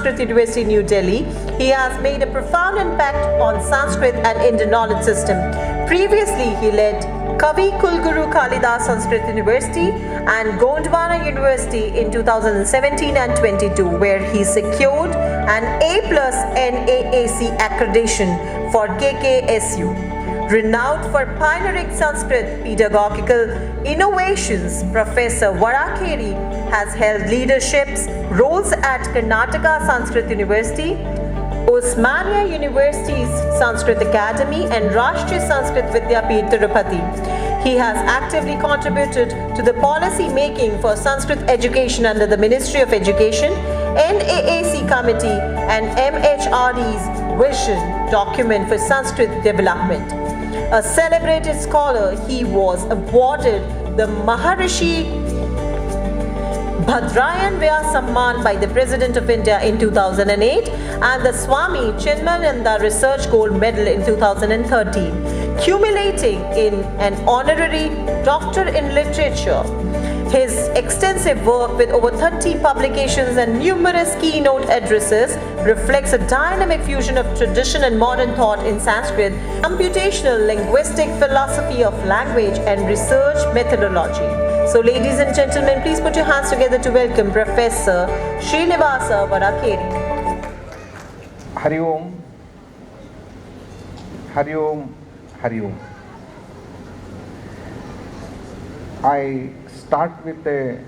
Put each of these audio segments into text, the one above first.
Sanskrit University, New Delhi, he has made a profound impact on Sanskrit and Indian knowledge system. Previously, he led Kavi Kulguru Kalidas Sanskrit University and Gondwana University in 2017 and 22, where he secured an A+ NAAC accreditation for KKSU. Renowned for pioneering Sanskrit pedagogical innovations, Professor Varakhedi has held leadership roles at Karnataka Sanskrit University, Osmania University's Sanskrit Academy and Rashtriya Sanskrit Vidhya Tirupati. He has actively contributed to the policy making for Sanskrit education under the Ministry of Education, NAAC Committee and MHRD's Vision Document for Sanskrit Development. A celebrated scholar, he was awarded the Maharishi Bhadrayan Vyas Samman by the President of India in 2008 and the Swami Chinmayananda Research Gold Medal in 2013, culminating in an honorary Doctor in Literature. His extensive work with over 30 publications and numerous keynote addresses reflects a dynamic fusion of tradition and modern thought in Sanskrit, computational linguistic philosophy of language and research methodology. So ladies and gentlemen, please put your hands together to welcome Professor Shrinivasa Varakhedi. Hari Om, Hari Om, Hari Om. I start with a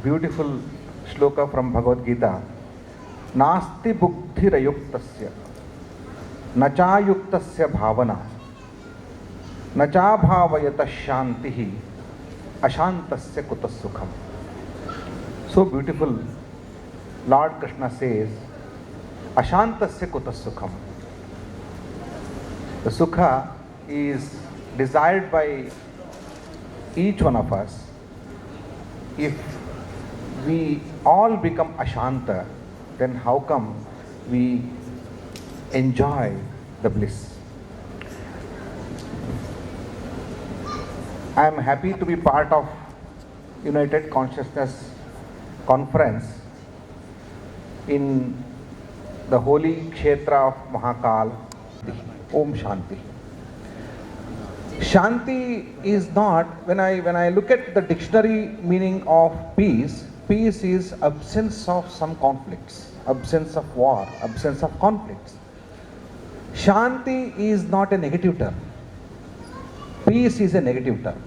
beautiful shloka from Bhagavad Gita. Nasti buddhirayuktasya, nachayuktasya bhavana, nachabhavayata shantihi, ashantasya kutas-sukham. So beautiful. Lord Krishna says, ashantasya kutas-sukham. The sukha is desired by each one of us. If we all become ashanta, then how come we enjoy the bliss? I am happy to be part of United Consciousness Conference in the holy Kshetra of Mahakal. Om Shanti. Shanti is not, when I look at the dictionary meaning of peace, peace is absence of some conflicts, absence of war, absence of conflicts. Shanti is not a negative term. Peace is a negative term.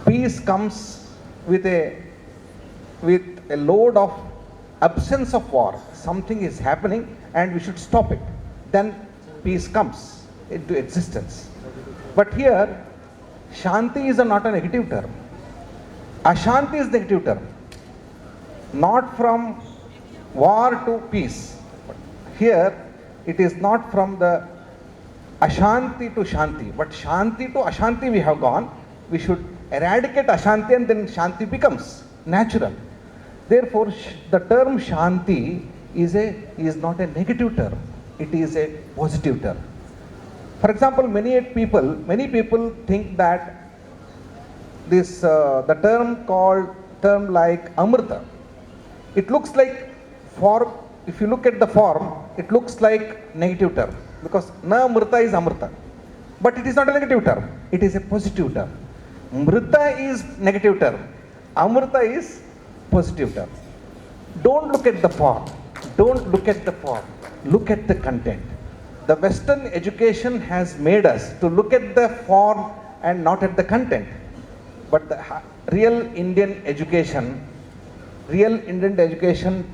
Peace comes with a load of absence of war. Something is happening and we should stop it. Then peace comes into existence. But here, Shanti is not a negative term. Ashanti is negative term. Not from war to peace. But here, it is not from the Ashanti to Shanti. But Shanti to Ashanti we have gone. We should eradicate Ashanti and then Shanti becomes natural. Therefore, the term Shanti is not a negative term. It is a positive term. For example, many people think that this the term like Amrita, it looks like form. If you look at the form, it looks like negative term because na Amrita is Amrita, but it is not a negative term. It is a positive term. Mrita is negative term. Amrita is positive term. Don't look at the form. Don't look at the form. Look at the content. The Western education has made us to look at the form and not at the content. But the real Indian education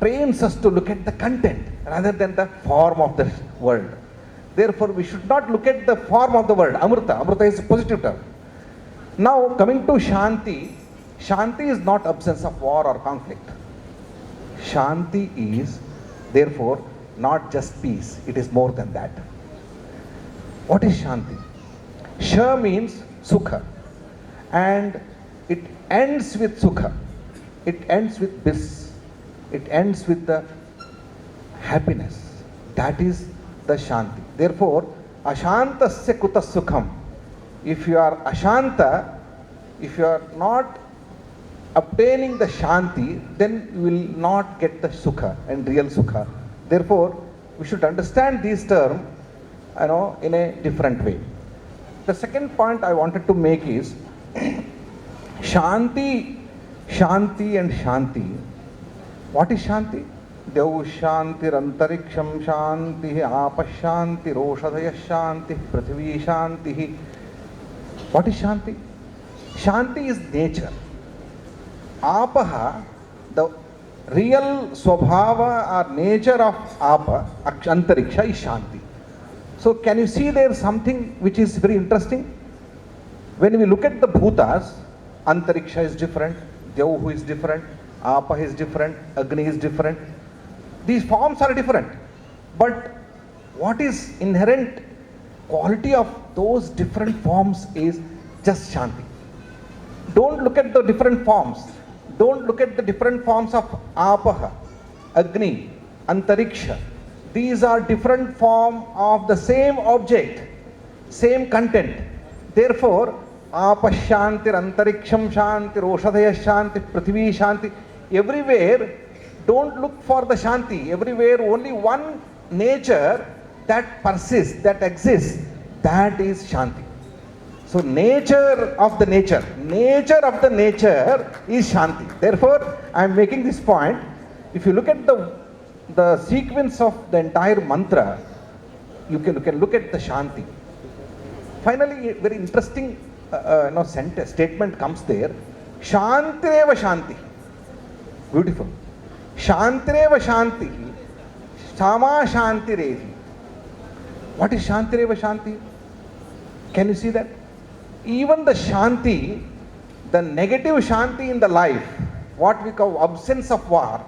trains us to look at the content rather than the form of the world. Therefore, we should not look at the form of the word. Amrita is a positive term. Now, coming to Shanti, Shanti is not absence of war or conflict. Shanti is, therefore, not just peace, it is more than that. What is Shanti? Sha means Sukha, and it ends with Sukha, it ends with bliss, it ends with the happiness. That is the Shanti. Therefore, Ashantasya Kutas Sukham. If you are Ashanta, if you are not obtaining the shanti, then you will not get the sukha and real sukha. Therefore, we should understand these terms, in a different way. The second point I wanted to make is shanti, shanti and shanti. What is shanti? Dev shanti, antariksham shanti, apa shanti, roshadaya shanti, prithvi shanti. What is shanti? Shanti is nature. Apaha, the real swabhava or nature of apa, antariksha is shanti. So can you see there something which is very interesting? When we look at the bhutas, antariksha is different, Devu is different, apa is different, Agni is different. These forms are different. But what is inherent quality of those different forms is just shanti. Don't look at the different forms. Don't look at the different forms of apaha, Agni, antariksha. These are different form of the same object, same content. Therefore, apa shanti, antariksham shanti, roshadaya shanti, prithvi shanti. Everywhere, don't look for the shanti. Everywhere, only one nature that persists, that exists, that is shanti. So nature of the nature is shanti. Therefore, I am making this point. If you look at the sequence of the entire mantra, you can look at the shanti. Finally, a very interesting statement comes there. Shantireva shanti. Beautiful. Shantireva shanti. Sama shantirevi. What is shantireva shanti? Can you see that? Even the shanti, the negative shanti in the life, what we call absence of war,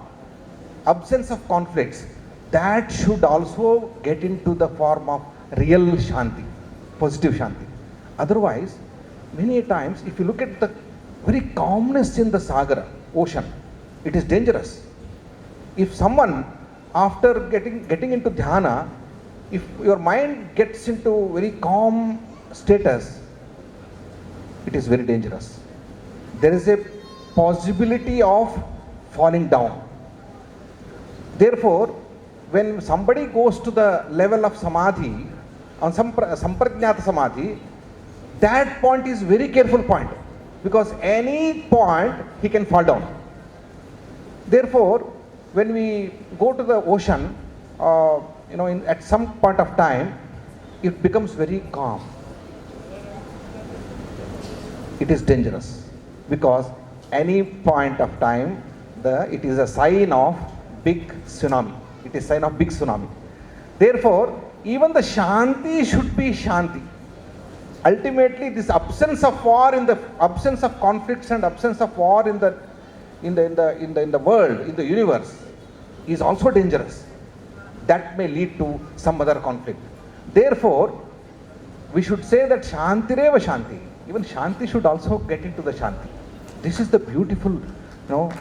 absence of conflicts, that should also get into the form of real shanti, positive shanti. Otherwise, many times, if you look at the very calmness in the sagara, ocean, it is dangerous. If someone, after getting into dhyana, if your mind gets into very calm status, it is very dangerous. There is a possibility of falling down. Therefore, when somebody goes to the level of samadhi, on samprajnata samadhi, that point is very careful point, because any point he can fall down. Therefore, when we go to the ocean, at some point of time, it becomes very calm. It is dangerous, because any point of time, it is a sign of big tsunami. It is sign of big tsunami. Therefore, even the shanti should be shanti. Ultimately, this absence of war, in the absence of conflicts and absence of war in the world, in the universe, is also dangerous. That may lead to some other conflict. Therefore, we should say that shantireva shanti. Even shanti should also get into the shanti. This is the beautiful,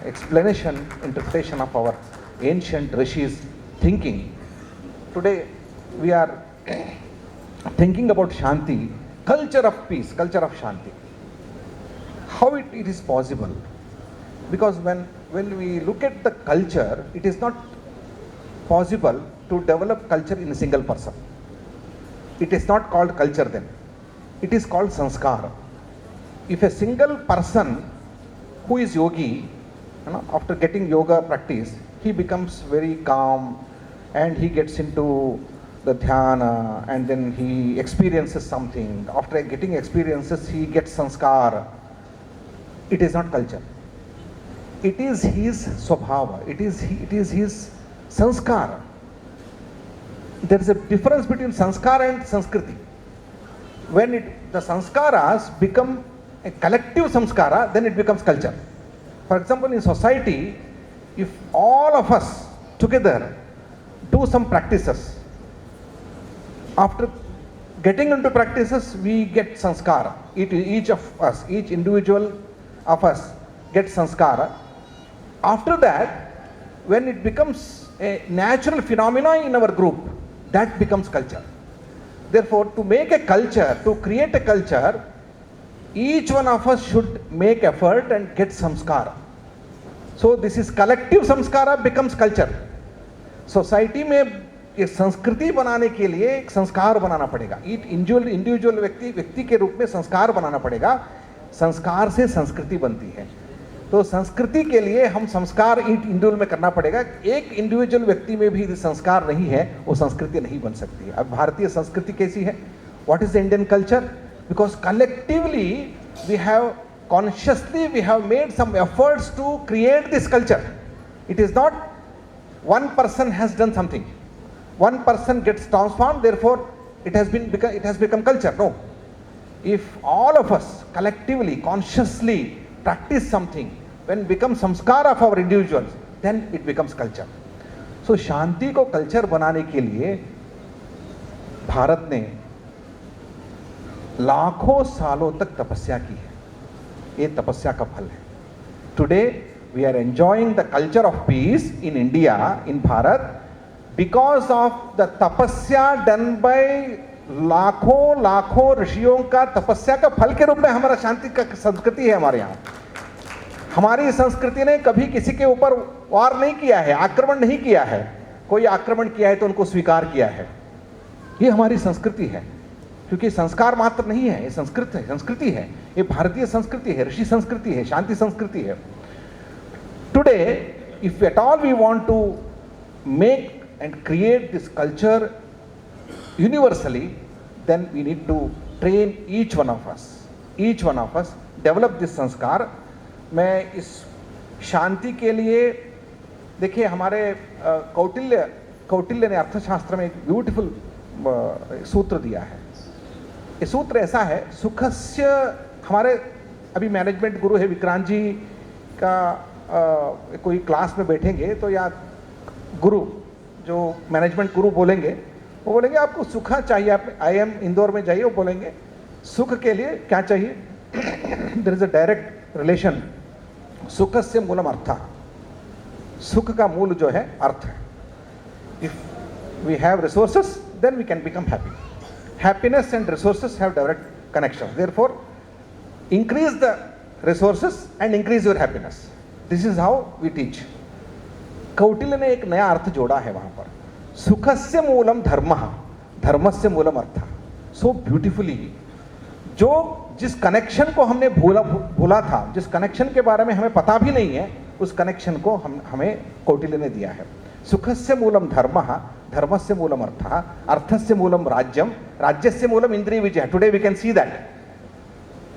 explanation, interpretation of our ancient rishis thinking. Today, we are thinking about shanti, culture of peace, culture of shanti. How it is possible? Because when we look at the culture, it is not possible to develop culture in a single person. It is not called culture then. It is called sanskara. If a single person who is yogi, after getting yoga practice, he becomes very calm and he gets into the dhyana, and then he experiences something. After getting experiences, he gets sanskara. It is not culture. It is his swabhava. It is his sanskara. There is a difference between sanskara and sanskriti. When the sanskaras become a collective samskara, then it becomes culture. For example, in society, if all of us together do some practices, after getting into practices, we get sanskara. Each of us, each individual of us gets sanskara. After that, when it becomes a natural phenomena in our group, that becomes culture. Therefore, to make a culture, to create a culture, each one of us should make effort and get samskara. So this is collective samskara becomes culture. Society में एक संस्कृति बनाने के लिए एक संस्कार बनाना पड़ेगा. Individual व्यक्ति के रूप में संस्कार बनाना पड़ेगा. संस्कार से संस्कृति बनती है. तो संस्कृति के लिए हम संस्कार इंडिविजुअल में करना पड़ेगा. एक इंडिविजुअल व्यक्ति में भी संस्कार नहीं है, वो संस्कृति नहीं बन सकती. अब भारतीय संस्कृति कैसी है? What is the Indian culture? Because collectively we have consciously we have made some efforts to create this culture. It is not one person has done something, one person gets transformed, therefore it has become culture. No, if all of us collectively consciously practice something, when becomes samskara of our individuals, then it becomes culture. So शांति को culture बनाने के लिए भारत ने लाखों सालों तक तपस्या की है. ये तपस्या का फल है. Today we are enjoying the culture of peace in India, in Bharat, because of the tapasya done by लाखों ऋषियों का तपस्या का फल के रूप में हमारा शांति का संस्कृति है. हमारे यहाँ हमारी संस्कृति ने कभी किसी के ऊपर वार नहीं किया है, आक्रमण नहीं किया है. कोई आक्रमण किया है तो उनको स्वीकार किया है. ये हमारी संस्कृति है. क्योंकि संस्कार मात्र नहीं है, ये संस्कृति है. ये भारतीय संस्कृति है, ऋषि संस्कृति है, शांति संस्कृति है. Today if at all we want to make and create this culture universally, then we need to train each one of us develop this sanskar. मैं इस शांति के लिए, देखिए हमारे कौटिल्य ने अर्थशास्त्र में एक ब्यूटीफुल सूत्र दिया है. ये सूत्र ऐसा है, सुखस्य, हमारे अभी मैनेजमेंट गुरु है विक्रांत जी का, कोई क्लास में बैठेंगे तो या गुरु जो मैनेजमेंट गुरु बोलेंगे, वो बोलेंगे आपको सुख चाहिए, आप IIM इंदौर में जाइए, वो बोलेंगे सुख के लिए क्या चाहिए. There is a direct relation. सुखस्य मूलम अर्थ. सुख का मूल जो है अर्थ है. If we have resources then we can become happy. Happiness and resources have direct connections. Therefore, increase the resources and increase your happiness. This is how we teach. Kautilya ने एक नया अर्थ जोड़ा है वहां पर. सुखस्य मूलम धर्मः, धर्मस्य मूलम अर्थः. So beautifully, जो जिस कनेक्शन को हमने भूला था, जिस कनेक्शन के बारे में हमें पता भी नहीं है, उस कनेक्शन को हमें कौटिल्य ने दिया है. सुखस्य मूलम धर्मः, धर्मस्य मूलम अर्थः, अर्थस्य मूलम राज्यम, राज्यस्य मूलम इंद्रिय विजय. Today we can see that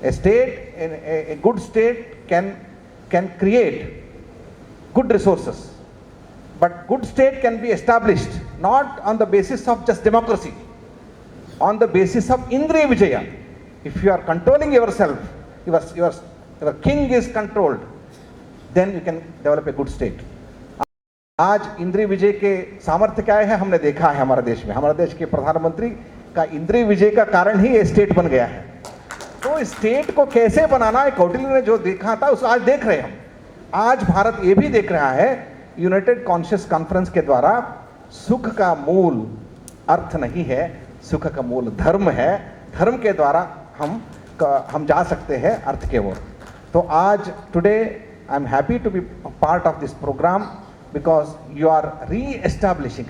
a state, a good state can create good resources, but good state can be established not on the basis of just democracy, on the basis of indriya vijaya. If you are controlling yourself, your king is controlled, then you can develop a good state. आज इंद्रिय विजय के सामर्थ्य क्या है हमने देखा है हमारे देश में. हमारे देश के प्रधानमंत्री का इंद्रिय विजय का कारण ही ये स्टेट बन गया है. तो स्टेट को कैसे बनाना है, कौटिल्य ने जो देखा था उस आज देख रहे हैं हम. आज भारत ये भी देख रहा है यूनाइटेड कॉन्शियस कॉन्फ्रेंस के द्वारा, सुख का मूल अर्थ नहीं है, सुख का मूल धर्म है. धर्म के द्वारा हम जा सकते हैं अर्थ के ओर. तो आज today I am happy to be part of this programme, because you are re-establishing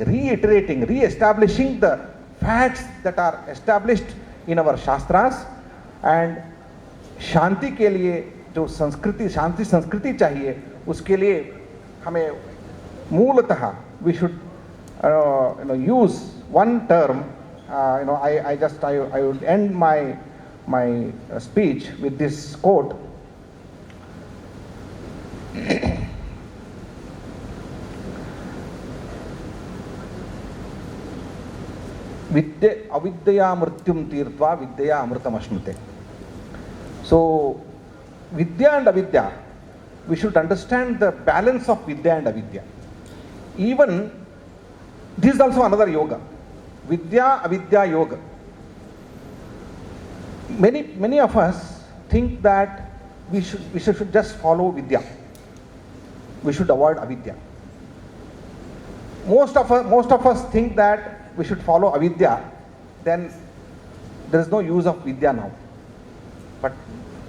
the facts that are established in our shastras. And शांति के लिए जो संस्कृति, शांति संस्कृति चाहिए, उसके लिए हमें मूलतः we should use one term. I would end my speech with this quote. विद्या अविद्या मृत्युम तीर्त्वा विद्या अमृतम अश्नुते. So vidya and avidya, we should understand the balance of vidya and avidya. Even this is also another yoga, vidya avidya yoga. Many of us think that we should just follow vidya, we should avoid avidya. Most of us think that we should follow avidya, then there is no use of vidya now. But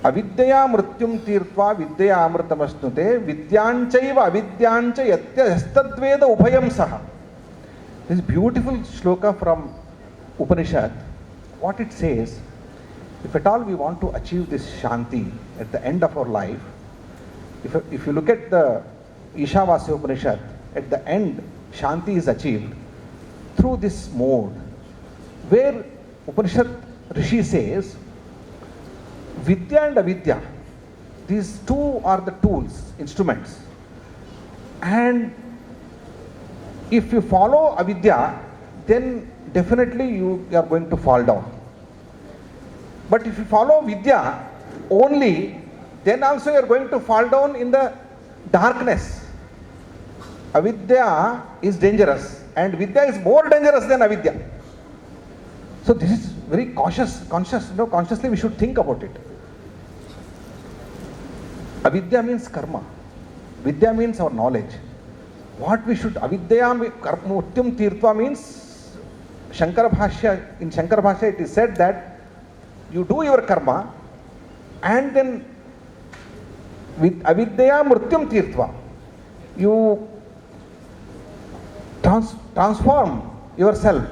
Avidyaya mrityum tirtva vidyaya amritamasnute vidyanchaiva avidyancha yastadveda upayam saha. This beautiful shloka from Upanishad. What it says, if at all we want to achieve this shanti at the end of our life, if you look at the Ishavasya Upanishad, at the end shanti is achieved through this mode, where Upanishad Rishi says, Vidya and Avidya, these two are the tools, instruments. And if you follow Avidya, then definitely you are going to fall down. But if you follow Vidya only, then also you are going to fall down in the darkness. Avidya is dangerous, and Vidya is more dangerous than Avidya. So this is very consciously we should think about it. Avidya means karma. Vidya means our knowledge. What we should, Avidya Murtyam Tirtva means, in Shankara Bhashya it is said that you do your karma and then with Avidya Murtyam Tirtva, you transform yourself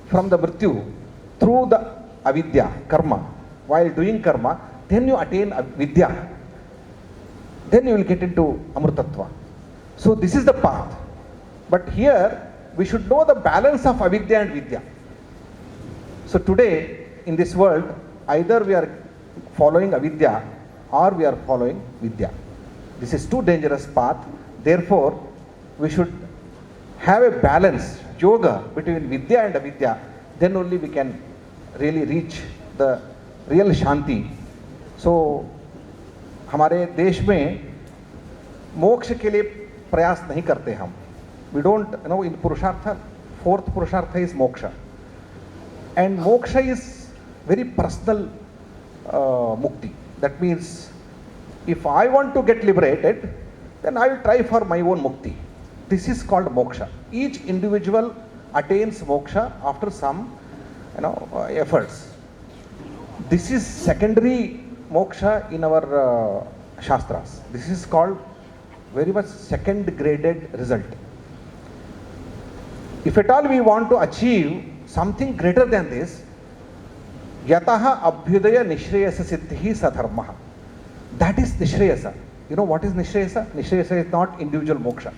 from the Mrityu through the Avidya, karma. While doing karma, then you attain Vidya. Then you will get into Amrutatva. So this is the path. But here we should know the balance of Avidya and Vidya. So today in this world, either we are following Avidya or we are following Vidya. This is too dangerous path. Therefore, we should have a balance, yoga between Vidya and Avidya. Then only we can really reach the real Shanti. So हमारे देश में मोक्ष के लिए प्रयास नहीं करते हम. We don't, in Purushartha, fourth Purushartha is moksha. And moksha is very personal mukti. That means if I want to get liberated, then I will try for my own mukti. This is called moksha. Each individual attains moksha after some efforts. This is secondary moksha in our Shastras. This is called very much second graded result. If at all we want to achieve something greater than this, yataha abhyudaya nishreyasa siddhi sadharmaha. That is nishreyasa. You know what is nishreyasa? Nishreyasa is not individual moksha.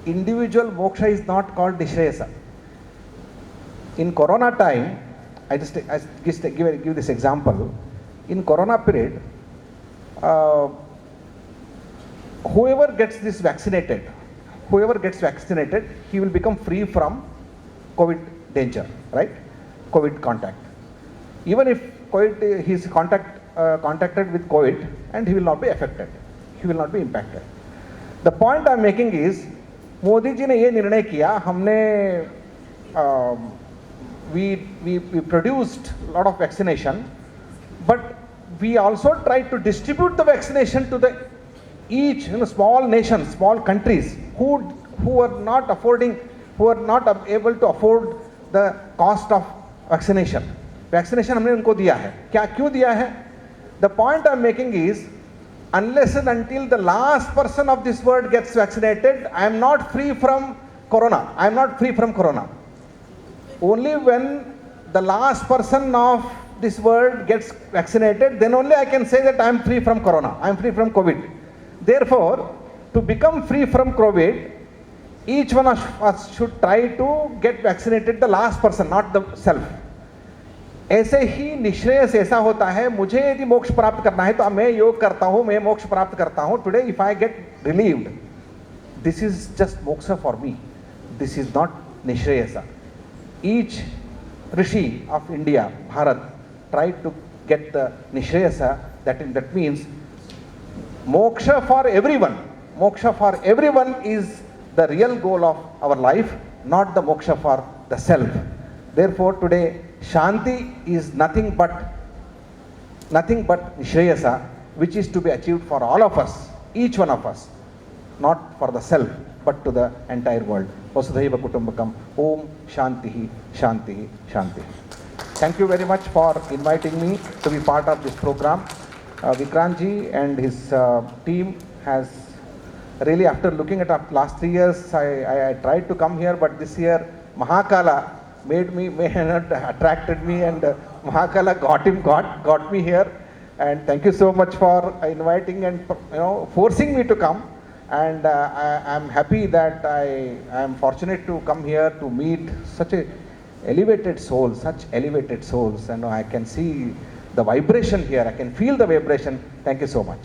Individual moksha is not called nishreyasa. In Corona time, I give this example. In Corona period, whoever gets vaccinated, he will become free from COVID danger, right? COVID contact. Even if he is contacted with COVID, and he will not be affected, he will not be impacted. The point I am making is, Modi ji ने ये निर्णय किया, हमने we produced a lot of vaccination, but we also tried to distribute the vaccination to the each small nations, small countries who are not able to afford the cost of vaccination. Vaccination हमने उनको दिया है. क्यों दिया है? The point I'm making is, unless and until the last person of this world gets vaccinated, I am not free from corona. I am not free from corona. Only when the last person of this world gets vaccinated, then only I can say that I am free from corona. I am free from COVID. Therefore, to become free from COVID, each one of us should try to get vaccinated the last person, not the self. ऐसे ही निश्रेयस ऐसा होता है, मुझे यदि मोक्ष प्राप्त करना है तो मैं योग करता हूँ, मैं मोक्ष प्राप्त करता हूँ. Today if I get relieved, this is just moksha for me. This is not nishreyasa. Each rishi of India, Bharat, tried to get the nishreyasa. That means moksha for everyone. Moksha for everyone is the real goal of our life, not the moksha for the self. Therefore today Shanti is nothing but Nishreyasa, which is to be achieved for all of us, each one of us, not for the self, but to the entire world. Vasudhaiva Kutumbakam. Om Shantihi, Shantihi, Shantihi. Thank you very much for inviting me to be part of this program. Vikrantji and his team has really, after looking at our last 3 years, I tried to come here, but this year Mahakala attracted me, and Mahakala got me here. And thank you so much for inviting and forcing me to come. And I am happy that I am fortunate to come here to meet such elevated souls, and I can see the vibration here. I can feel the vibration. Thank you so much.